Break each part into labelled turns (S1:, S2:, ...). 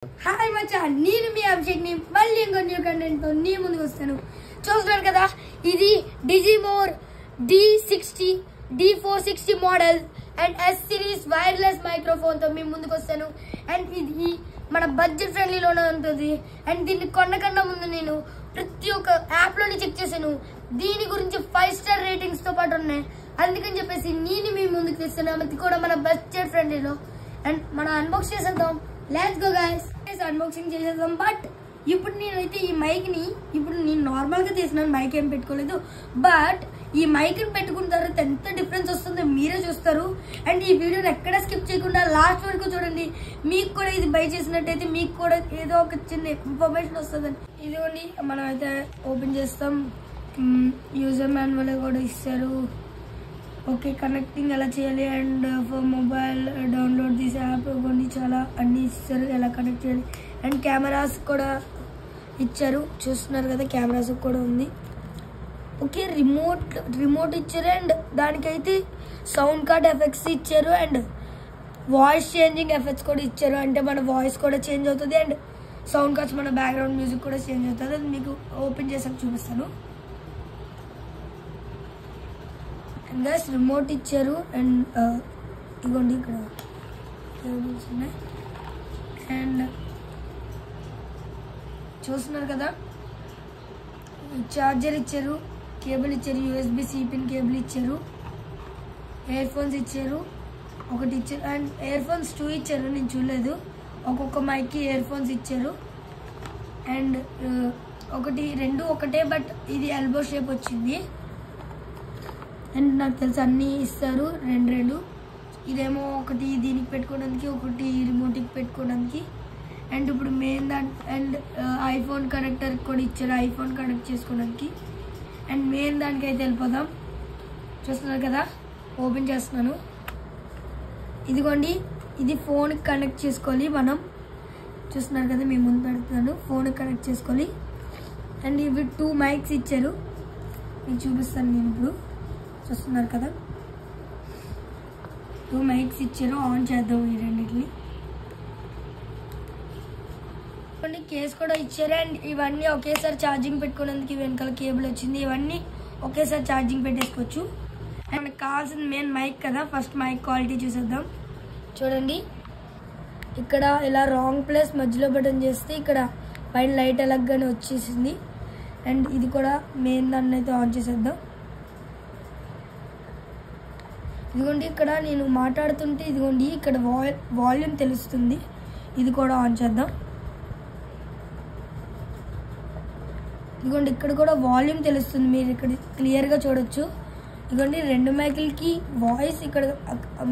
S1: Hi మచ్చా, నేను మీ అభిషేక్ని మళ్ళీ ఇంకో న్యూ కంటెంట్తో నీ ముందుకు వస్తాను. చూస్తున్నారు కదా, ఇది Digimore D60 D460 model and S series wireless మైక్రోఫోన్తో మీ ముందుకు వస్తాను. అండ్ ఇది మన బడ్జెట్ ఫ్రెండ్లీలోనే ఉంటుంది. అండ్ దీన్ని కొనకన్నా ముందు నేను ప్రతి ఒక్క యాప్లోని చెక్ చేశాను. దీని గురించి 5 స్టార్ రేటింగ్స్తో పాటు ఉన్నాయి. అందుకని చెప్పేసి నేను మీ ముందుకు తెస్తున్నాను. అది కూడా మన బడ్జెట్ ఫ్రెండ్లీలో. అండ్ మనం అన్బాక్స్ చేసేద్దాం. లెట్స్ గో గైస్, అన్బాక్సింగ్ చేసేద్దాం. బట్ ఇప్పుడు నేనైతే ఈ మైక్ ని నేను నార్మల్ గా తీసినాను, మైక్ ఏం పెట్టుకోలేదు. బట్ ఈ మైక్ ని పెట్టుకున్న తర్వాత ఎంత డిఫరెన్స్ వస్తుందో మీరే చూస్తారు. అండ్ ఈ వీడియోని ఎక్కడ స్కిప్ చేయకుండా లాస్ట్ వరకు చూడండి. మీకు కూడా ఇది బై చేసినట్టయితే మీకు కూడా ఏదో ఒక చిన్న ఇన్ఫర్మేషన్ వస్తుందని. ఇదిగోండి, మనం అయితే ఓపెన్ చేస్తాం. యూజర్ మాన్యువల్ కూడా ఇస్తారు. ఓకే, కనెక్టింగ్ ఎలా చేయాలి and for mobile download this app కొన్ని చాలా అన్నీ ఇస్తారు, ఎలా కనెక్ట్ చేయాలి. అండ్ కెమెరాస్ కూడా ఇచ్చారు, చూస్తున్నారు కదా, కెమెరాస్ కూడా ఉంది. ఓకే, రిమోట్ ఇచ్చారు. అండ్ దానికైతే సౌండ్ కార్డ్ ఎఫెక్ట్స్ ఇచ్చారు. అండ్ వాయిస్ చేంజింగ్ ఎఫెక్ట్స్ కూడా ఇచ్చారు, అంటే మన వాయిస్ కూడా చేంజ్ అవుతుంది. అండ్ సౌండ్ కార్డ్స్ మన బ్యాక్గ్రౌండ్ మ్యూజిక్ కూడా చేంజ్ అవుతుంది. అది మీకు ఓపెన్ చేసాక చూపిస్తాను. అండ్ గైస్, రిమోట్ ఇచ్చారు. అండ్ ఇదిగోండి ఇక్కడ కేబుల్స్ ఉన్నాయి. అండ్ చూస్తున్నారు కదా, చార్జర్ ఇచ్చారు, కేబుల్ ఇచ్చారు, USB-C పిన్ కేబుల్ ఇచ్చారు, ఇయర్ ఫోన్స్ ఇచ్చారు, ఒకటి ఇచ్చారు. అండ్ ఇయర్ ఫోన్స్ 2 ఇచ్చారు, నేను చూడలేదు. ఒక్కొక్క మైక్కి ఇయర్ ఫోన్స్ ఇచ్చారు. అండ్ రెండు ఒకటే, బట్ ఇది ఎల్బో షేప్ వచ్చింది. అండ్ నాకు తెలిసి అన్నీ ఇస్తారు, రెండు. ఇదేమో ఒకటి దీనికి పెట్టుకోవడానికి, ఒకటి రిమోట్కి పెట్టుకోవడానికి. అండ్ ఇప్పుడు మెయిన్ అండ్ ఐఫోన్ కనెక్టర్ కూడా ఇచ్చారు, ఐఫోన్ కనెక్ట్ చేసుకోవడానికి. అండ్ మెయిన్ దానికి అయితే వెళ్ళిపోదాం. చూస్తున్నారు కదా, ఓపెన్ చేస్తున్నాను. ఇదిగోండి, ఇది ఫోన్కి కనెక్ట్ చేసుకోవాలి మనం. చూస్తున్నారు కదా, మేము ముందు పెడుతున్నాను, ఫోన్కి కనెక్ట్ చేసుకోవాలి. అండ్ ఇవి 2 మైక్స్ ఇచ్చారు, మీకు చూపిస్తాను నేను ఇప్పుడు. చూస్తున్నారు కదా, 2 మైక్స్ ఇచ్చారు. ఆన్ చేద్దాం ఈ రెండింటిని. కేస్ కూడా ఇచ్చారు. అండ్ ఇవన్నీ ఒకేసారి ఛార్జింగ్ పెట్టుకోవడానికి వెనకాల కేబుల్ వచ్చింది. ఇవన్నీ ఒకేసారి ఛార్జింగ్ పెట్టేసుకోవచ్చు. అండ్ మనకు కావాల్సిన మెయిన్ మైక్ కదా, ఫస్ట్ మైక్ క్వాలిటీ చూసేద్దాం. చూడండి, ఇక్కడ ఇలా రాంగ్ ప్లేస్ మధ్యలో బటన్ చేస్తే ఇక్కడ పైన లైట్ ఎలాగానే వచ్చేసింది. అండ్ ఇది కూడా మెయిన్ దాన్ని అయితే ఆన్ చేసేద్దాం. ఇదిగోండి, ఇక్కడ నేను మాట్లాడుతుంటే ఇదిగోండి ఇక్కడ వాల్యూమ్ తెలుస్తుంది, ఇది కూడా ఆన్ చేద్దాం. ఇదిగోండి, ఇక్కడ కూడా వాల్యూమ్ తెలుస్తుంది, మీరు ఇక్కడ క్లియర్గా చూడొచ్చు. ఇదిగోండి, 2 మైకులకి వాయిస్ ఇక్కడ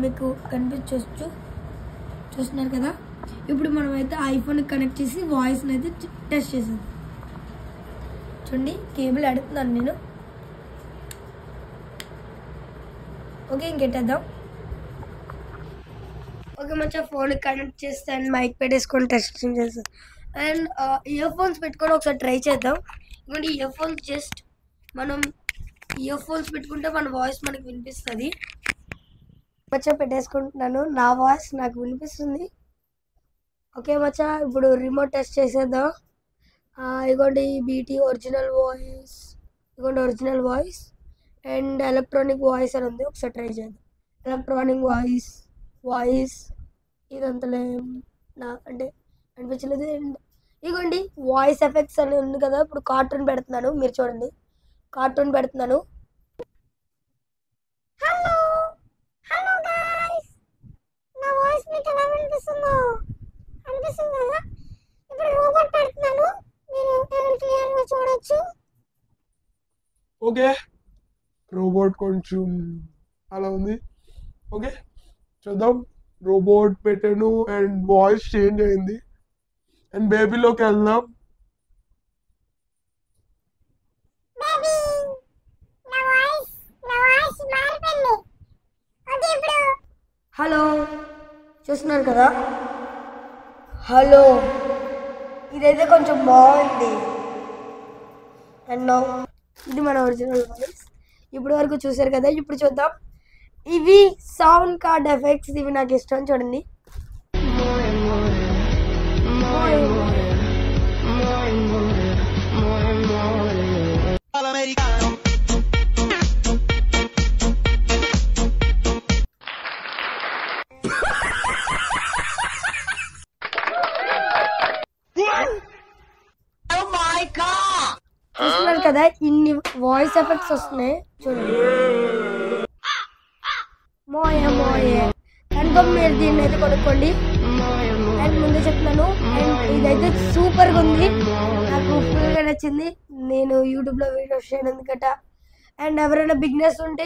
S1: మీకు కనిపించవచ్చు. చూస్తున్నారు కదా, ఇప్పుడు మనం అయితే ఐఫోన్కి కనెక్ట్ చేసి వాయిస్ని అయితే టెస్ట్ చేసాం. చూడండి, కేబుల్ అడుగుతున్నాను నేను. ఓకే, ఇంకెట్టేద్దాం. ఓకే, మంచిగా ఫోన్కి కనెక్ట్ చేస్తే అండ్ మైక్ పెట్టేసుకొని టెస్టింగ్ చేస్తాం. అండ్ ఇయర్ ఫోన్స్ పెట్టుకొని ఒకసారి ట్రై చేద్దాం. ఇంకోటి ఇయర్ ఫోన్స్ జస్ట్ మనం ఇయర్ ఫోన్స్ పెట్టుకుంటే మన వాయిస్ మనకి వినిపిస్తుంది. మచ్చా పెట్టేసుకుంటున్నాను, నా వాయిస్ నాకు వినిపిస్తుంది. ఓకే మచ్చా, ఇప్పుడు రిమోట్ టెస్ట్ చేసేద్దాం. ఇదిగోండి BT ఒరిజినల్ వాయిస్, ఇదిగోండి original voice. And electronic voice అని ఉంది, ఒకసారి ట్రై చేద్దాం. ఎలక్ట్రానిక్ వాయిస్ ఇదంతలే అంటే అనిపించలేదు. అండ్ ఇదిగోండి వాయిస్ ఎఫెక్ట్స్ అని ఉంది కదా, ఇప్పుడు కార్టూన్ పెడుతున్నాను, మీరు చూడండి, కార్టూన్ పెడుతున్నాను. హలో గైస్, నా వాయిస్ మీకు ఎలా వినిపిస్తుందో అనిపిస్తుంది కదా. ఇప్పుడు రోబోట్ పెడుతున్నాను, మీరు క్లియర్గా చూడొచ్చు.
S2: ఓకే, రోబోట్ కొంచెం అలా ఉంది. ఓకే, చూద్దాం. రోబోట్ పెట్టాను అండ్ వాయిస్ చేంజ్ అయింది. అండ్ బేబీలోకి వెళ్దాం.
S1: హలో, చూస్తున్నారు కదా, హలో, ఇదైతే కొంచెం బాగుంది. అండ్ ఇది మన ఒరిజినల్ వాయిస్. ఇప్పుడు వరకు చూసారు కదా, ఇప్పుడు చూద్దాం. ఇవి సౌండ్ కార్డ్ ఎఫెక్ట్స్, ఇవి నాకు ఇష్టం. చూడండి,
S3: americano. Oh my god!
S1: చూస్తున్నారు కదా ఇన్ని వాయిస్ ఎఫెక్ట్స్ వస్తున్నాయి చూడండి. మోయే మోయే కన్ఫర్మ్ మీరు దీన్ని అయితే కొనుక్కోండి. అండ్ ముందే చెప్తున్నాను, అండ్ ఇదైతే సూపర్గా ఉంది, నాకు ఫుల్గా నచ్చింది. నేను యూట్యూబ్లో వీడియోస్ చేయడం ఎందుకట. అండ్ ఎవరైనా బిజినెస్ ఉంటే